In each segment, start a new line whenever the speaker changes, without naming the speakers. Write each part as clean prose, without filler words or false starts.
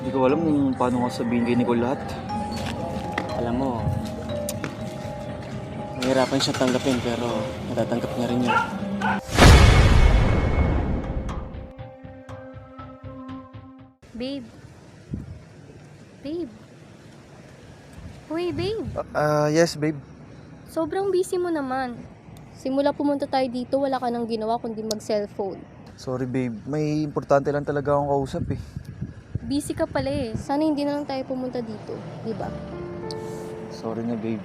Hindi ko alam kung paano ko sabihin kay Nicole lahat.
Alam mo, nahihirapan siya tanggapin pero natatanggap niya rin yun.
Babe. Babe. Uy, babe.
Yes, babe.
Sobrang busy mo naman. Simula pumunta tayo dito, wala ka nang ginawa kundi mag-cellphone.
Sorry, babe. May importante lang talaga akong kausap eh.
Busy ka pala eh. Sana hindi na lang tayo pumunta dito, di ba?
Sorry na, babe.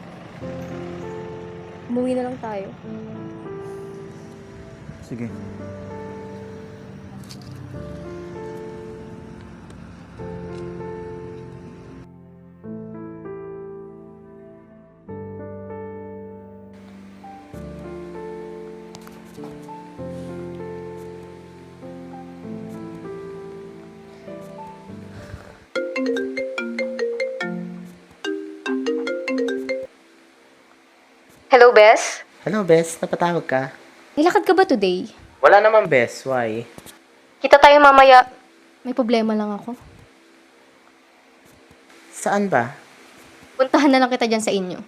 Umuwi na lang tayo.
Sige.
Hello, Bes?
Hello, Bes. Napatawag ka?
Nilakad ka ba today?
Wala naman, Bes. Why?
Kita tayo mamaya. May problema lang ako.
Saan ba?
Puntahan na lang kita dyan sa inyo.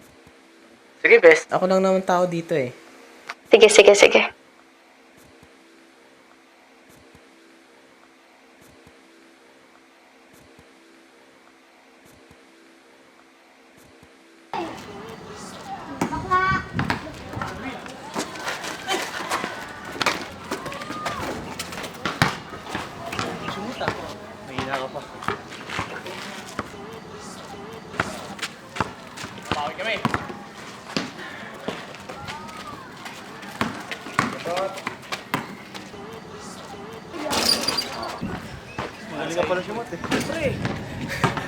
Sige, Bes. Ako lang naman tao dito eh.
Sige.
Mahina ka pa. Tawag kami.
Magaling ka pala sumot eh.
Siyempre.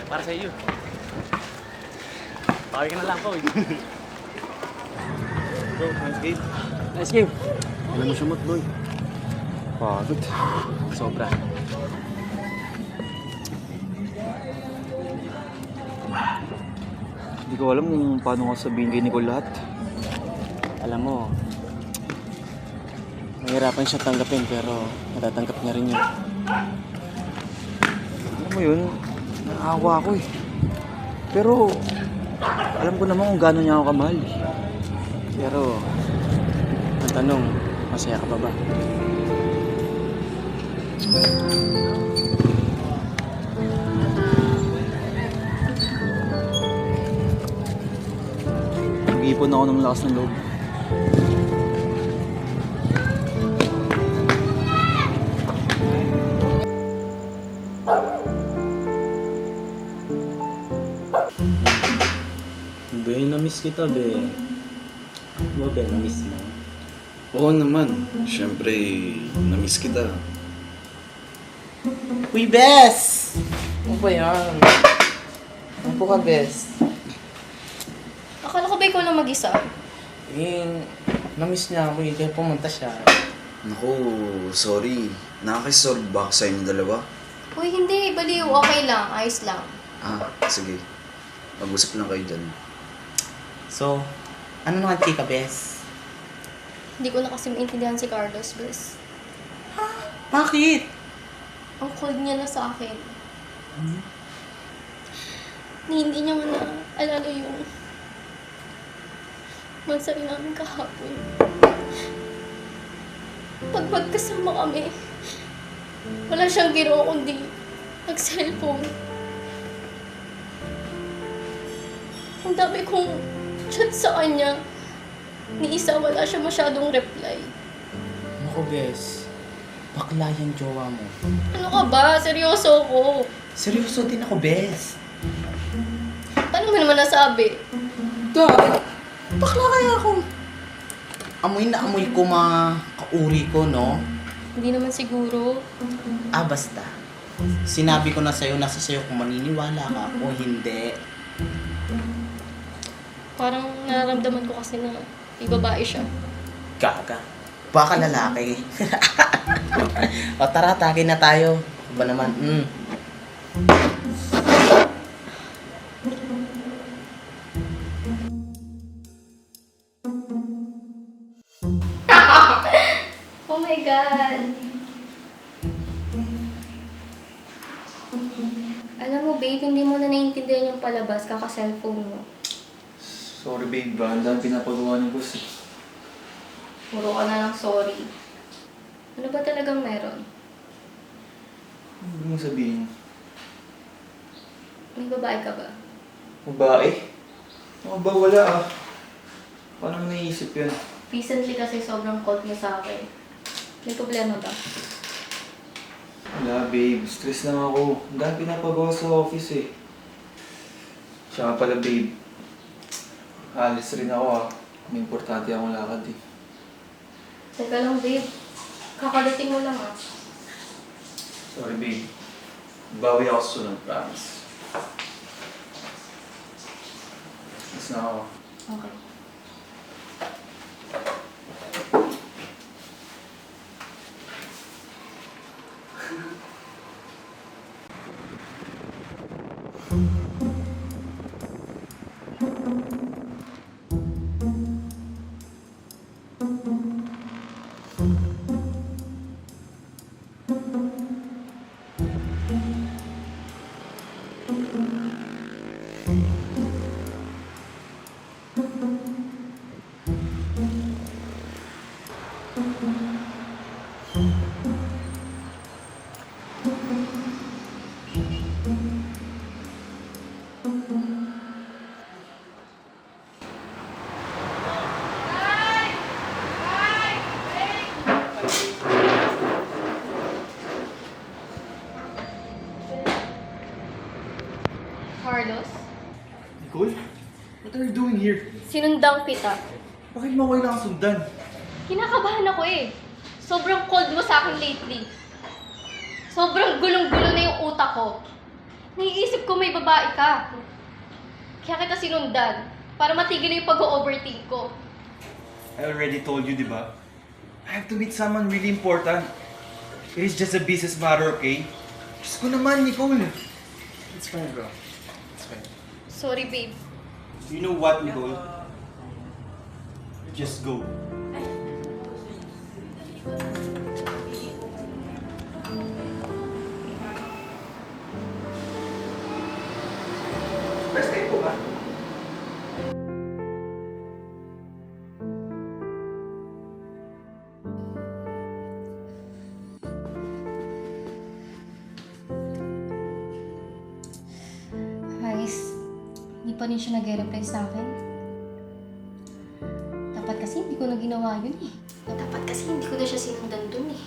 Para sa iyo. Tawag ka na lang, Paul.
Bro, nice game.
Nice game.
Alam mo sumot, boy. Pagod.
Sobra.
Hindi ko alam kung paano ko sabihin kay Nicole lahat.
Alam mo, nahihirapan siya tanggapin pero natatanggap niya rin yun.
Alam mo yun, naawa ako eh. Pero, alam ko naman kung gaano niya ako kamahal eh.
Pero, ang tanong, masaya ka pa ba?
Nag-iipon ako ng lakas ng loob.
Be, na-miss kita, be. Mo, be, na-miss mo.
Oo naman. Siyempre, na-miss kita.
Uy, Bes! Ano ba yan? Ano ka, Bes?
Akala ko ba ikaw lang mag-isa?
Eh, na-miss niya ako eh, kaya pumunta siya.
Naku, sorry. Nakakisort ba ako sa inyo dalawa?
Uy, hindi. Baliw. Okay lang. Ayos lang.
Sige. Mag-usap lang kayo dyan.
So, ano naman ka, Bes?
Hindi ko na kasi maintindihan si Carlos, Bes.
Bakit?
Ang cold niya na sa akin. Hindi niya nga naalala yung mansari namin kahapon. Pag magkasama kami, wala siyang ginawa kundi nag-cellphone. Ang dami kong chat sa kanya. Ni isa wala siya masyadong reply.
Naku, Bes. Bakla yung jowa mo.
Ano ka ba? Seryoso ko.
Seryoso din ako, Bes.
Paano mo naman nasabi?
Bakla kaya ako. Amoy na amoy ko mga kauri ko, no?
Hindi naman siguro.
Basta. Sinabi ko na sa'yo, nasa sa'yo kung maniniwala ka o hindi.
Parang nararamdaman ko kasi na may babae siya.
Gaga. Baka lalaki. O tara, tagay na tayo. Ba naman?
Oh my God! Alam mo, babe, hindi mo na naiintindihan yung palabas, kaka-cellphone mo.
Sorry babe, ang dami pinapagawa ni boss eh.
Puro ka na lang sorry. Ano ba talagang meron?
Ano mo sabihin?
May babae ka ba?
Babae? Ano ba wala ah? Paano mo naisip yan?
Recently kasi sobrang cold mo sa akin. May problema ba?
Wala babe, stress lang ako. Ang dami pinapagawa sa office eh. Tsaka pala babe, alis rin ako ah. May importante akong lakad eh.
Teka lang, babe. Kakadating mo lang ah.
Sorry babe. Bawi ako sa sunod, promise. Alis na ako.
Okay. Carlos,
Nicole? What are you doing here?
sinundang kita.
Bakit mo kailangan sundan?
Kinakabahan ako eh. Sobrang cold mo sa akin lately. Sobrang gulong-gulo na yung utak ko. Naiisip ko may babae ka. Kaya kita sinundan para matigil yung pag-overthink ko.
I already told you, di ba? I have to meet someone really important. It is just a business matter, okay? Diyos ko naman, Nicole. It's fine, bro. It's fine.
Sorry, babe.
You know what, Nicole? Just go. First time ko ba?
Guys, hindi pa rin siya nag-reply sa akin. Dapat kasi hindi ko na ginawa yun eh. Dapat kasi hindi ko na siya sinundan dun eh.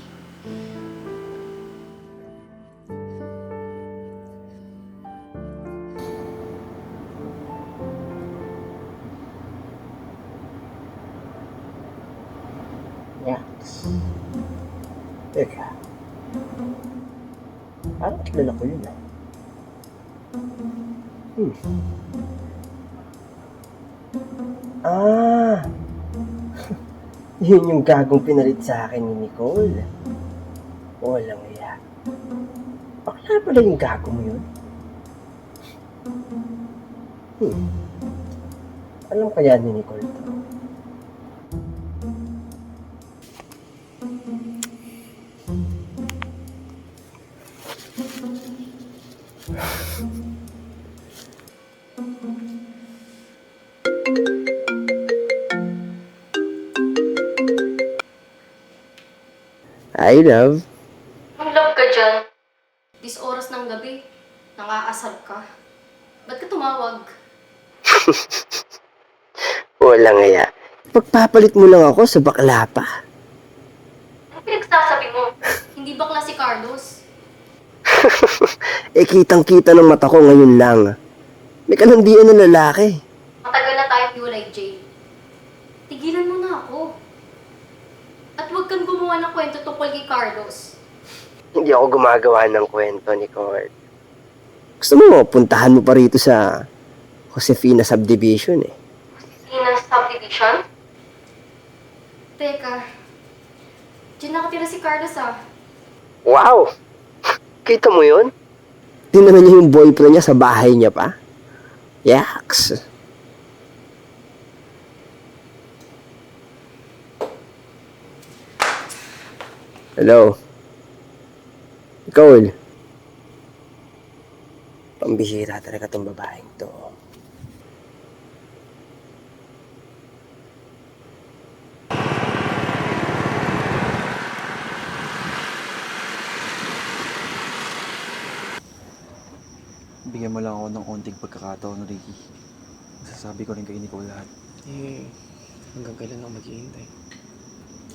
Max. Teka. Parang kilala ko yun ah. Ah! Yun yung gagong pinalit sa akin ni Nicole. Walang iya. Bakla pala yung gago mo yun? Alam kaya ni Nicole to? I love.
Ang love ka dyan. This oras ng gabi, nangaasar ka. Ba't ka tumawag?
Walang iya. Pagpapalit mo lang ako sa bakla pa.
Ano pinagsasabi mo? Hindi bakla si Carlos.
Eh kitang-kita ng mata ko ngayon lang. May kalandian ng lalaki.
Matagal na tayong hiwalay, Jay. Tigilan mo na ako. At huwag kang gumawa ng kwento tungkol kay Carlos.
Hindi ako gumagawa ng kwento, Nicole. Gusto mo, puntahan mo pa rito sa Josefina Subdivision eh.
Sinang subdivision? Teka. Diyan nakatira si Carlos ah.
Wow! Kita mo yun? Tinanong niya yung boyfriend niya sa bahay niya pa. Yaks! Hello? Nicole? Pambihira talaga tong babaeng to.
Bigyan mo lang ako ng konting pagkakataon, Ricky. Sasabi ko rin kay Nicole lahat.
Eh, hanggang kailan ako maghihintay?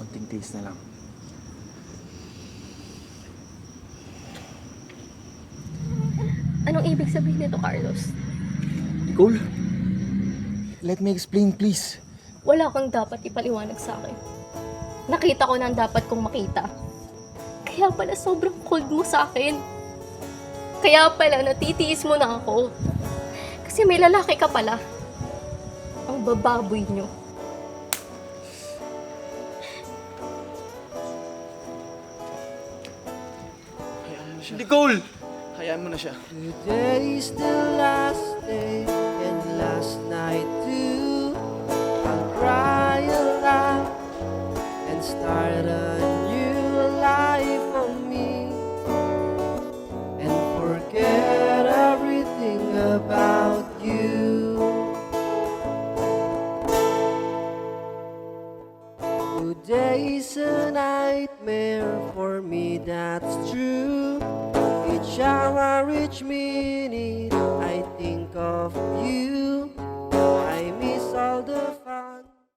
Konting taste na lang.
Anong ibig sabihin nito, Carlos?
Nicole? Let me explain, please.
Wala kang dapat ipaliwanag sa akin. Nakita ko na ang dapat kong makita. Kaya pala sobrang cold mo sa akin. Kaya pala natitiis mo na ako. Kasi may lalaki ka pala. Ang bababoy nyo.
Nicole! Hayaan mo na siya.
Today is the last day and last night too. I'll cry aloud and start a new life for me and forget everything about you. Today's a nightmare for me, that's true. Each hour, each minute, I think of you.